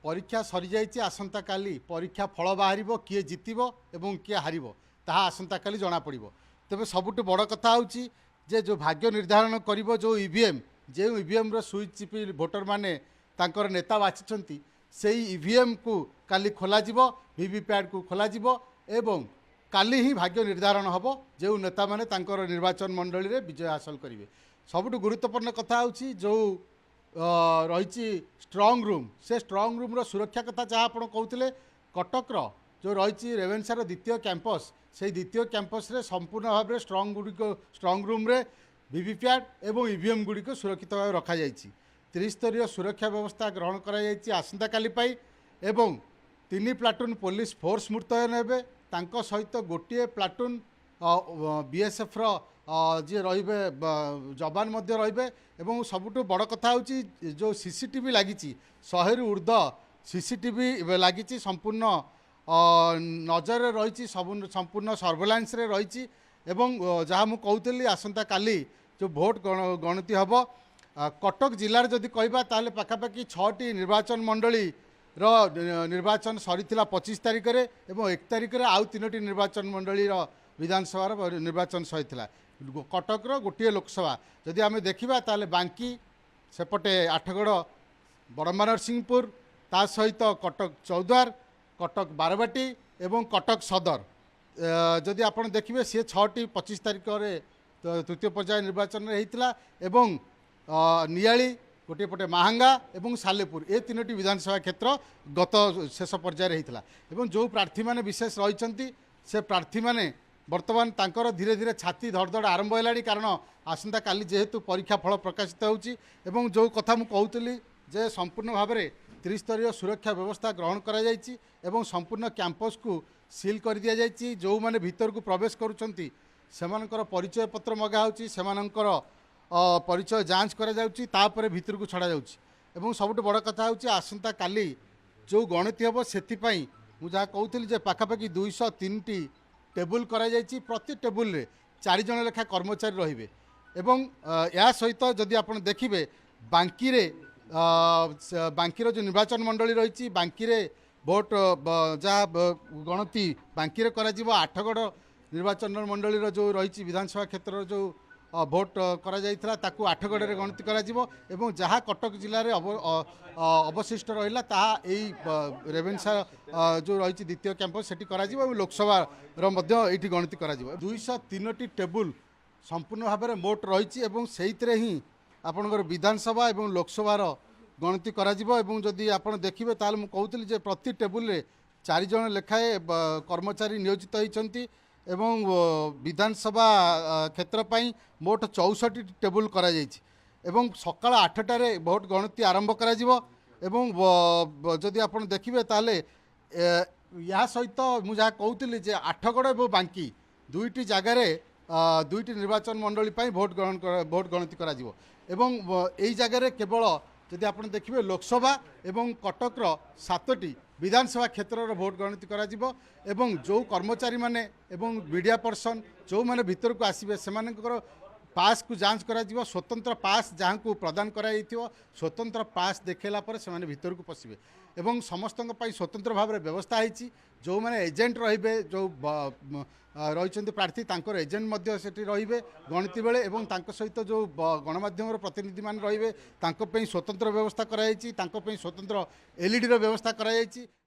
परीक्षा सरी जाइए आसंता काली परीक्षा फल बाहर किए जितब और किए हार ताहा आसंता काली जना पड़ तेज सबुठ बड़ कथा हूँ जे जो भाग्य निर्धारण कर जो ईवीएम जो ईवीएम सुइच चिपी भोटर मैंने तांकर नेता बाछिंट से ईवीएम को काली खोल वीवीपैट को खोल एवं काली ही भाग्य निर्धारण हम जो नेता मैंने तांकर निर्वाचन मंडली रे विजय हासिल करेंगे। सबुठ गुरुत्वपूर्ण कथा हूँ जो रही स्ट्रंग रूम से स्ट्रंग रूम रो सुरक्षा कथा जहाँ आप कहते कटकर जो रही रेवेन्सार द्वितीय कैंपस से द्वितीय कैंपस रे संपूर्ण भाव में स्ट्रंग रूम रे वीवीपैट एवं ईवीएम गुड़िक सुरक्षित भाव रखा जाइए। त्रिस्तरीय सुरक्षा व्यवस्था ग्रहण कर आसंता काली एवं 3 प्लाटून पुलिस फोर्स मुतयन हेबे तांको सहित गोटे प्लाटून बीएसएफ रो जी रे जवान मध्य रे एवं सबुठ बड़ कथा हूँ जो सीसीटीवी लगी 100 रु ऊर्ध्व सीसीटीवी लगी संपूर्ण नजर रही संपूर्ण सर्वेलांस रे रही जहाँ मुझे कहती आसंता काली जो भोट गणति हम कटक जिलार जदि कहबा ताले पाखापाखि 6टी निर्वाचन मंडली निर्वाचन सरी 25 तारिख रे एवं 1 तारिख रे आउ 3टी निर्वाचन मंडली विधानसभा निर्वाचन सही कटक गोटे लोकसभा जदि आम देखा ताले बांकी सेपटे आठगड़ बड़म्बा नरसिंहपुर ता सहित कटक चौद्वार कटक बारबाटी एवं कटक सदर जदि आप देखिए सी 6टी 25 तारिख रे तृतीय पर्याय निर्वाचन एवं नियाली गोटे पटे महांगा एवं सालेपुर ए 3टी विधानसभा क्षेत्र गत शेष पर्यायर होता एवं जो प्रार्थी माने विशेष रही से प्रार्थी माने बर्तमान तांकर धीरे धीरे छाती धड़धड़ आरंभ है कारण आसंता काली जेहेतु परीक्षा फल प्रकाशित होची जो कथा मु कहूली जे संपूर्ण भाव में त्रिस्तरीय सुरक्षा व्यवस्था ग्रहण कर संपूर्ण कैंपस को सील कर दि जाइए। जो माने भीतर को प्रवेश करुछंती सेमानकर परिचय पत्र मगा होची सेमानकर परिचय जांच करा जाउची तापर भीतर को छड़ा जाउची एवं सबुठ बड़ कथा हूँ आसंता काली जो गणति हम से मुझे कहूली जे पाखापाखि 203टी टेबुल करा जाइए प्रति टेबुल रे 4 जन लेखा कर्मचारी रहिबे एवं या सहित जदि आप देखिए बांकी रे बांकीर जो निर्वाचन मंडली रही बांकी रे भोट जहाँ गणति बांकी रे करा जिवो आठगड़ निर्वाचन मंडली जो रही विधानसभा क्षेत्र जो भोट करा जाइथिला ताकू आठगड़ रे गणति करा जिवो एवं जहाँ कटक जिले में अवशिष्ट रहिला ताहा एई रेवेन्सा जो रही द्वितीय कैंपस सेठी करा जिवो एवं लोकसभा रो मध्य एठी गणति करा जिवो 203टी टेबुल संपूर्ण भाव में मोट रही एवं सेइतरे ही आपनकर विधानसभा एवं लोकसभा गणति करा जिवो एवं जदि आपण देखिबे ताल मु कहूतली जे प्रति टेबुल रे 4 जन लेखाए कर्मचारी नियोजित होइछंती एवं विधानसभा क्षेत्र पाई मोट 64टी टेबुल करा जाइछि एवं सकाळ 8टारे भोट गणति आरंभ करा जिवो एवं जदि आपण देखिबे ताले या सहित मु जहाँ कहूतली जे आठगड़ एवं बांकी 2टी जगार 2टी निर्वाचन मंडली पाई भोट गणति करा जिवो एवं एई जगार केवल जदि आप देखिए लोकसभा एवं कटकर 7टी विधानसभा क्षेत्र भोट गणति करा जिवो एवं जो कर्मचारी माने एवं मीडिया पर्सन जो माने भीतर को आसीबे सेमानकर पास को जांच करा जिवो स्वतंत्र पास जहाँ को प्रदान कराइथिवो स्वतंत्र पास देखेला पर सेमाने भीतर को पसिबे एवं समस्तक पई स्वतंत्र भाव में व्यवस्था होईची जो माने एजेंट रहिबे जो रही प्रार्थी तांकर एजेंट मध्य सेठी रहिबे गणति बेले एवं तांको सहित जो गणमाध्यम प्रतिनिधि मान रहिबे तांको पई स्वतंत्र व्यवस्था कराइची तांको पई स्वतंत्र एलईडी रो व्यवस्था कराइची।